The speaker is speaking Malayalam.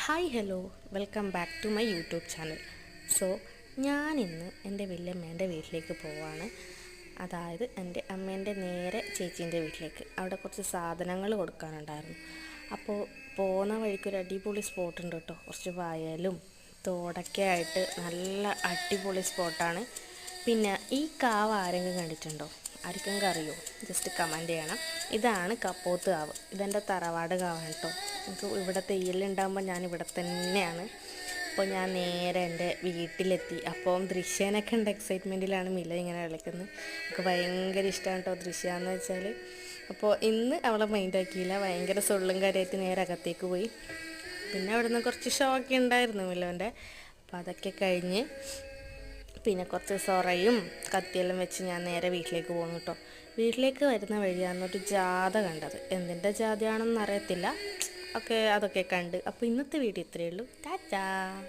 Hi hello welcome back to my YouTube channel. So ഞാനിന്ന് എൻ്റെ വല്യമ്മേൻ്റെ വീട്ടിലേക്ക് പോവാണ്. അതായത് എൻ്റെ അമ്മേൻ്റെ നേരെ ചേച്ചീൻ്റെ വീട്ടിലേക്ക്. അവിടെ കുറച്ച് സാധനങ്ങൾ കൊടുക്കാനുണ്ടായിരുന്നു. അപ്പോൾ പോകുന്ന വഴിക്കൊരു അടിപൊളി സ്പോട്ട് ഉണ്ട് കേട്ടോ. കുറച്ച് വയലും തോടൊക്കെ ആയിട്ട് നല്ല അടിപൊളി സ്പോട്ടാണ്. പിന്നെ ഈ കാവ് ആരെങ്കിലും കണ്ടിട്ടുണ്ടോ? ആർക്കെങ്കിലും അറിയോ? ജസ്റ്റ് കമൻറ്റ് ചെയ്യണം. ഇതാണ് കപ്പോത്ത് കാവ്. ഇതെൻ്റെ തറവാട് കാവാണ് കേട്ടോ. എനിക്ക് ഇവിടെ തെയ്യലുണ്ടാകുമ്പോൾ ഞാൻ ഇവിടെ തന്നെയാണ്. അപ്പോൾ ഞാൻ നേരെ എൻ്റെ വീട്ടിലെത്തി. അപ്പം ദൃശ്യനൊക്കെ ഉണ്ട് എക്സൈറ്റ്മെൻറ്റിലാണ് മില ഇങ്ങനെ വിളിക്കുന്നത്. എനിക്ക് ഭയങ്കര ഇഷ്ടമാണ് കേട്ടോ ദൃശ്യ എന്ന് വെച്ചാൽ. അപ്പോൾ ഇന്ന് അവളെ മൈൻഡാക്കിയില്ല, ഭയങ്കര സൊള്ളും കാര്യമായിട്ട് നേരെ അകത്തേക്ക് പോയി. പിന്നെ അവിടെ നിന്ന് കുറച്ച് ഷോ ഒക്കെ ഉണ്ടായിരുന്നു മിലോൻ്റെ. അപ്പോൾ അതൊക്കെ കഴിഞ്ഞ് പിന്നെ കുറച്ച് സൊറയും കത്തിയെല്ലാം വെച്ച് ഞാൻ നേരെ വീട്ടിലേക്ക് പോകുന്നു കേട്ടോ. വീട്ടിലേക്ക് വരുന്ന വഴിയാണ് ഒരു ജാഥ കണ്ടത്. എന്തിൻ്റെ ജാഥയാണെന്ന് അറിയത്തില്ല. അതൊക്കെ കണ്ട്. അപ്പോൾ ഇന്നത്തെ വീഡിയോ ഇത്രയേ ഉള്ളൂ. ടാറ്റാ.